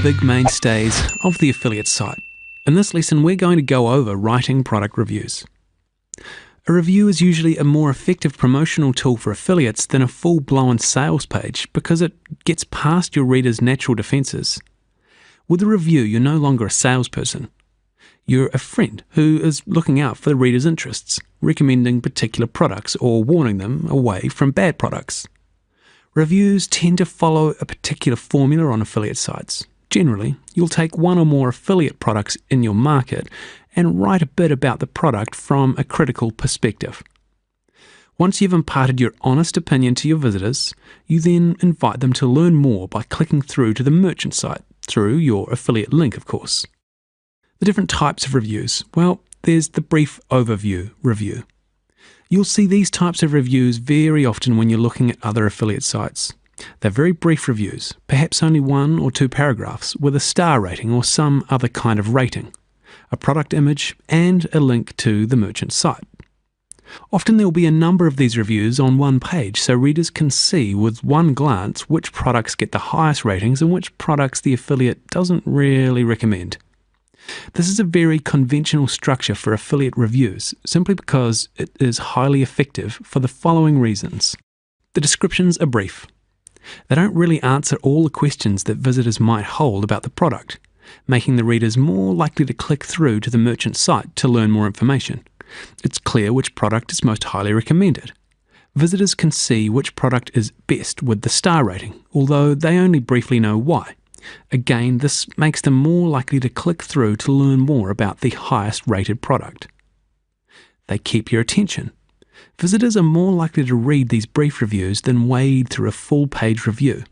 big mainstays of the affiliate site. In this lesson, we're going to go over writing product reviews. A review is usually a more effective promotional tool for affiliates than a full-blown sales page because it gets past your reader's natural defenses. With a review, you're no longer a salesperson. You're a friend who is looking out for the reader's interests, recommending particular products or warning them away from bad products. Reviews tend to follow a particular formula on affiliate sites. Generally, you'll take one or more affiliate products in your market and write a bit about the product from a critical perspective. Once you've imparted your honest opinion to your visitors, you then invite them to learn more by clicking through to the merchant site, through your affiliate link, of course. The different types of reviews. Well, there's the brief overview review. You'll see these types of reviews very often when you're looking at other affiliate sites. They're very brief reviews, perhaps only 1 or 2 paragraphs with a star rating or some other kind of rating, a product image, and a link to the merchant site. Often there will be a number of these reviews on one page so readers can see with one glance which products get the highest ratings and which products the affiliate doesn't really recommend. This is a very conventional structure for affiliate reviews simply because it is highly effective for the following reasons. The descriptions are brief. They don't really answer all the questions that visitors might hold about the product, making the readers more likely to click through to the merchant site to learn more information. It's clear which product is most highly recommended. Visitors can see which product is best with the star rating, although they only briefly know why. Again, this makes them more likely to click through to learn more about the highest rated product. They keep your attention. Visitors are more likely to read these brief reviews than wade through a full-page review.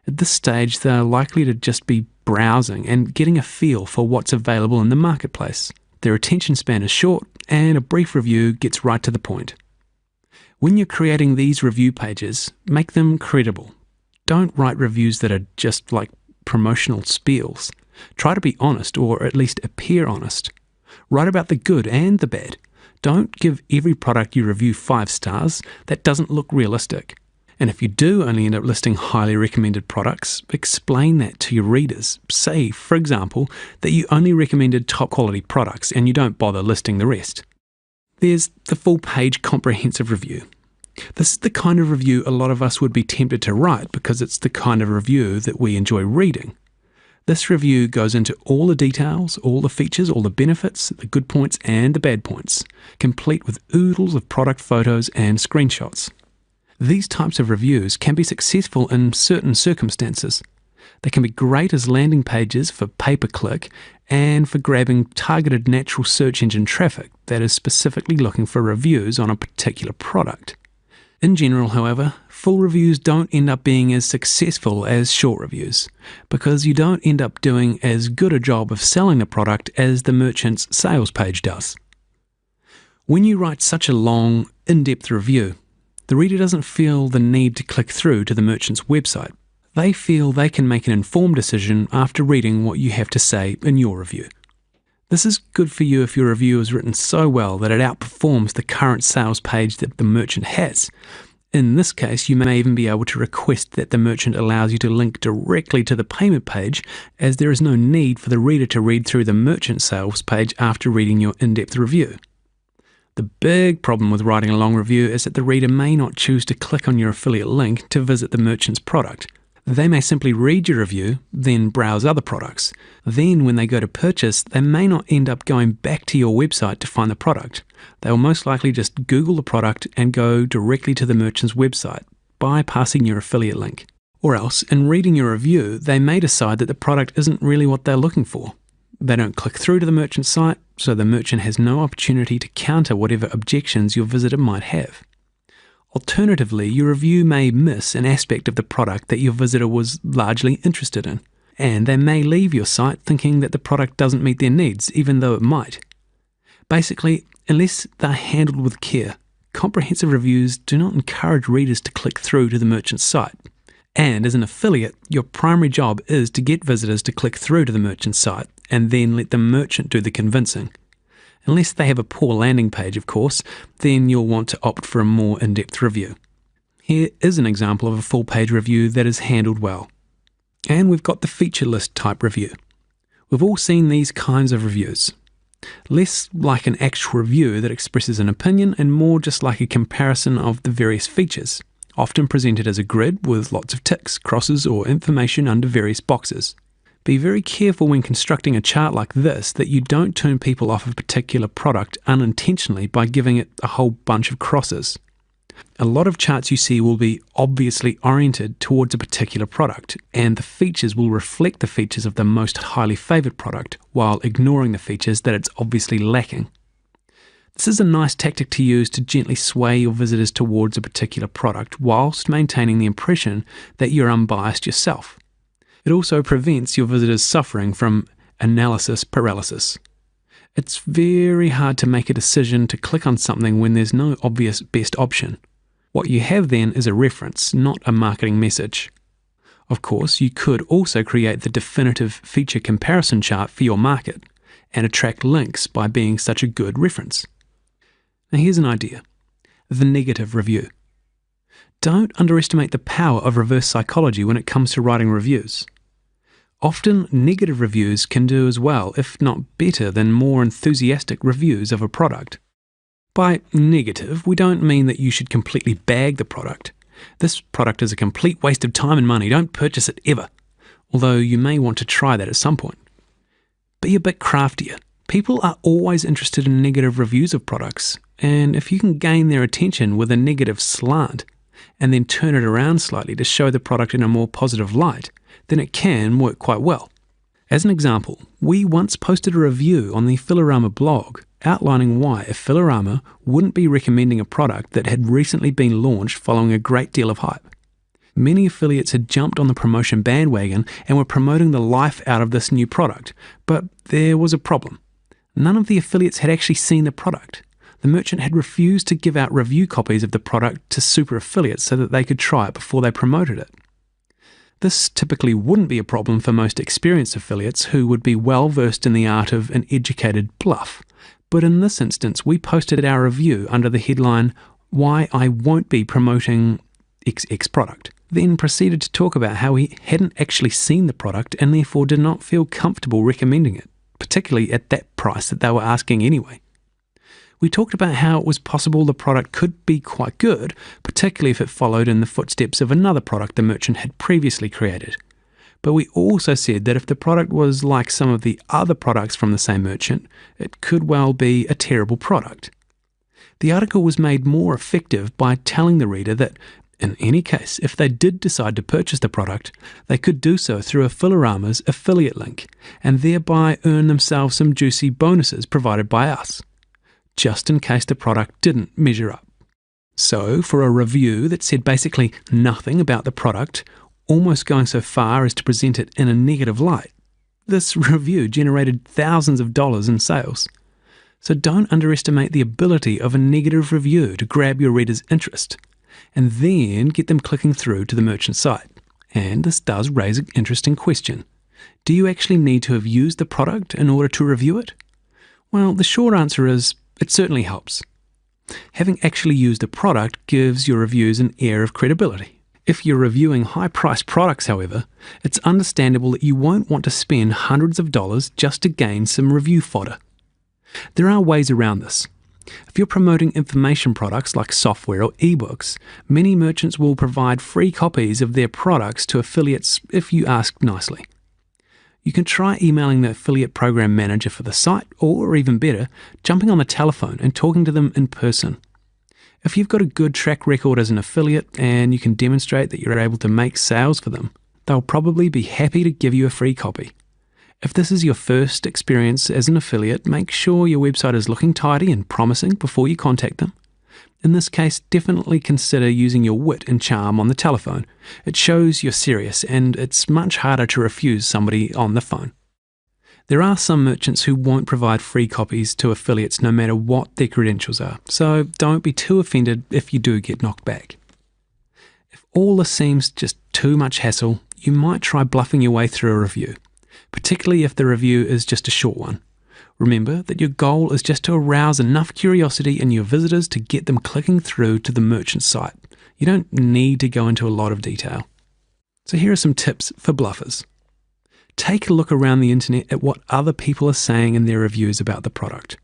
At this stage, they are likely to just be browsing and getting a feel for what's available in the marketplace. Their attention span is short, and a brief review gets right to the point. When you're creating these review pages, make them credible. Don't write reviews that are just like promotional spiels. Try to be honest, or at least appear honest. Write about the good and the bad. Don't give every product you review 5 stars. That doesn't look realistic. And if you do only end up listing highly recommended products, explain that to your readers. Say, for example, that you only recommended top quality products and you don't bother listing the rest. There's the full-page comprehensive review. This is the kind of review a lot of us would be tempted to write because it's the kind of review that we enjoy reading. This review goes into all the details, all the features, all the benefits, the good points and the bad points, complete with oodles of product photos and screenshots. These types of reviews can be successful in certain circumstances. They can be great as landing pages for pay-per-click and for grabbing targeted natural search engine traffic that is specifically looking for reviews on a particular product. In general, however, full reviews don't end up being as successful as short reviews because you don't end up doing as good a job of selling the product as the merchant's sales page does. When you write such a long, in-depth review, the reader doesn't feel the need to click through to the merchant's website. They feel they can make an informed decision after reading what you have to say in your review. This is good for you if your review is written so well that it outperforms the current sales page that the merchant has. In this case, you may even be able to request that the merchant allows you to link directly to the payment page, as there is no need for the reader to read through the merchant sales page after reading your in-depth review. The big problem with writing a long review is that the reader may not choose to click on your affiliate link to visit the merchant's product. They may simply read your review, then browse other products. Then when they go to purchase, they may not end up going back to your website to find the product. They will most likely just Google the product and go directly to the merchant's website, bypassing your affiliate link. Or else, in reading your review, they may decide that the product isn't really what they're looking for. They don't click through to the merchant site, so the merchant has no opportunity to counter whatever objections your visitor might have. Alternatively, your review may miss an aspect of the product that your visitor was largely interested in, and they may leave your site thinking that the product doesn't meet their needs, even though it might. Basically, unless they're handled with care, comprehensive reviews do not encourage readers to click through to the merchant's site. And as an affiliate, your primary job is to get visitors to click through to the merchant's site and then let the merchant do the convincing. Unless they have a poor landing page, of course, then you'll want to opt for a more in-depth review. Here is an example of a full-page review that is handled well. And we've got the feature list type review. We've all seen these kinds of reviews. Less like an actual review that expresses an opinion and more just like a comparison of the various features, often presented as a grid with lots of ticks, crosses, or information under various boxes. Be very careful when constructing a chart like this that you don't turn people off a particular product unintentionally by giving it a whole bunch of crosses. A lot of charts you see will be obviously oriented towards a particular product, and the features will reflect the features of the most highly favoured product, while ignoring the features that it's obviously lacking. This is a nice tactic to use to gently sway your visitors towards a particular product, whilst maintaining the impression that you're unbiased yourself. It also prevents your visitors suffering from analysis paralysis. It's very hard to make a decision to click on something when there's no obvious best option. What you have then is a reference, not a marketing message. Of course, you could also create the definitive feature comparison chart for your market and attract links by being such a good reference. Now here's an idea: the negative review. Don't underestimate the power of reverse psychology when it comes to writing reviews. Often, negative reviews can do as well, if not better, than more enthusiastic reviews of a product. By negative, we don't mean that you should completely bag the product. This product is a complete waste of time and money, don't purchase it ever, although you may want to try that at some point. Be a bit craftier. People are always interested in negative reviews of products, and if you can gain their attention with a negative slant, and then turn it around slightly to show the product in a more positive light, then it can work quite well. As an example, we once posted a review on the Fillorama blog outlining why a Fillorama wouldn't be recommending a product that had recently been launched following a great deal of hype. Many affiliates had jumped on the promotion bandwagon and were promoting the life out of this new product, but there was a problem. None of the affiliates had actually seen the product. The merchant had refused to give out review copies of the product to super affiliates so that they could try it before they promoted it. This typically wouldn't be a problem for most experienced affiliates who would be well versed in the art of an educated bluff. But in this instance, we posted our review under the headline, "Why I Won't Be Promoting XX Product," then proceeded to talk about how he hadn't actually seen the product and therefore did not feel comfortable recommending it, particularly at that price that they were asking anyway. We talked about how it was possible the product could be quite good, particularly if it followed in the footsteps of another product the merchant had previously created. But we also said that if the product was like some of the other products from the same merchant, it could well be a terrible product. The article was made more effective by telling the reader that, in any case, if they did decide to purchase the product, they could do so through a Fillorama's affiliate link, and thereby earn themselves some juicy bonuses provided by us, just in case the product didn't measure up. So, for a review that said basically nothing about the product, almost going so far as to present it in a negative light, this review generated thousands of dollars in sales. So don't underestimate the ability of a negative review to grab your reader's interest, and then get them clicking through to the merchant site. And this does raise an interesting question. Do you actually need to have used the product in order to review it? Well, the short answer is, it certainly helps. Having actually used a product gives your reviews an air of credibility. If you're reviewing high-priced products, however, it's understandable that you won't want to spend hundreds of dollars just to gain some review fodder. There are ways around this. If you're promoting information products like software or ebooks, many merchants will provide free copies of their products to affiliates if you ask nicely. You can try emailing the affiliate program manager for the site, or even better, jumping on the telephone and talking to them in person. If you've got a good track record as an affiliate and you can demonstrate that you're able to make sales for them, they'll probably be happy to give you a free copy. If this is your first experience as an affiliate, make sure your website is looking tidy and promising before you contact them. In this case, definitely consider using your wit and charm on the telephone. It shows you're serious, and it's much harder to refuse somebody on the phone. There are some merchants who won't provide free copies to affiliates no matter what their credentials are, so don't be too offended if you do get knocked back. If all this seems just too much hassle, you might try bluffing your way through a review, particularly if the review is just a short one. Remember that your goal is just to arouse enough curiosity in your visitors to get them clicking through to the merchant site. You don't need to go into a lot of detail. So here are some tips for bluffers. Take a look around the internet at what other people are saying in their reviews about the product.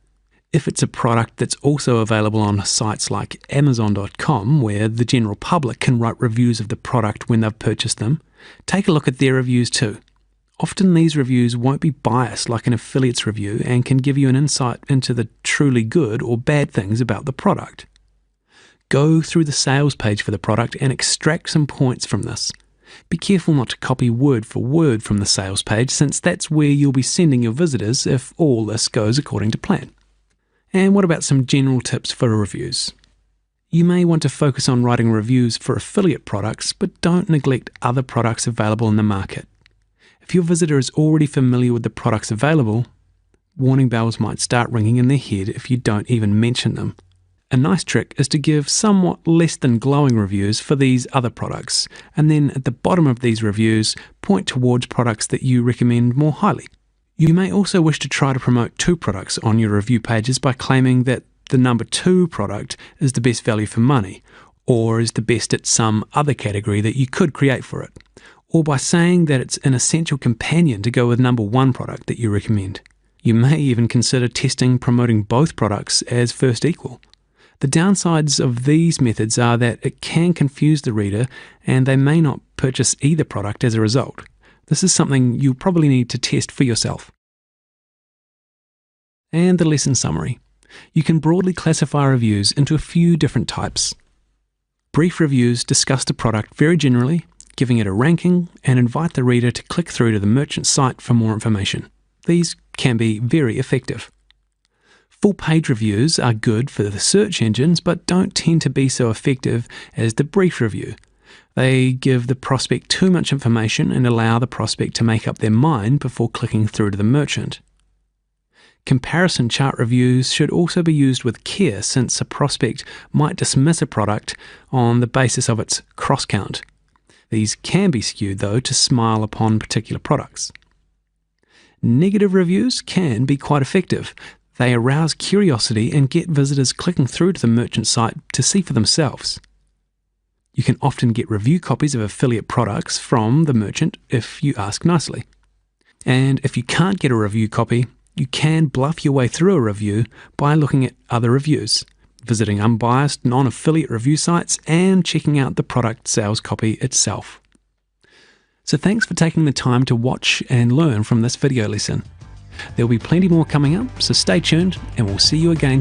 If it's a product that's also available on sites like Amazon.com, where the general public can write reviews of the product when they've purchased them, take a look at their reviews too. Often these reviews won't be biased like an affiliate's review and can give you an insight into the truly good or bad things about the product. Go through the sales page for the product and extract some points from this. Be careful not to copy word for word from the sales page, since that's where you'll be sending your visitors if all this goes according to plan. And what about some general tips for reviews? You may want to focus on writing reviews for affiliate products, but don't neglect other products available in the market. If your visitor is already familiar with the products available, warning bells might start ringing in their head if you don't even mention them. A nice trick is to give somewhat less than glowing reviews for these other products, and then at the bottom of these reviews, point towards products that you recommend more highly. You may also wish to try to promote two products on your review pages by claiming that the number 2 product is the best value for money, or is the best at some other category that you could create for it, or by saying that it's an essential companion to go with number 1 product that you recommend. You may even consider promoting both products as first equal. The downsides of these methods are that it can confuse the reader and they may not purchase either product as a result. This is something you'll probably need to test for yourself. And the lesson summary. You can broadly classify reviews into a few different types. Brief reviews discuss the product very generally, giving it a ranking, and invite the reader to click through to the merchant site for more information. These can be very effective. Full-page reviews are good for the search engines, but don't tend to be so effective as the brief review. They give the prospect too much information and allow the prospect to make up their mind before clicking through to the merchant. Comparison chart reviews should also be used with care, since a prospect might dismiss a product on the basis of its cross count. These can be skewed, though, to smile upon particular products. Negative reviews can be quite effective. They arouse curiosity and get visitors clicking through to the merchant site to see for themselves. You can often get review copies of affiliate products from the merchant if you ask nicely. And if you can't get a review copy, you can bluff your way through a review by looking at other reviews, visiting unbiased, non-affiliate review sites, and checking out the product sales copy itself. So thanks for taking the time to watch and learn from this video lesson. There'll be plenty more coming up, so stay tuned and we'll see you again.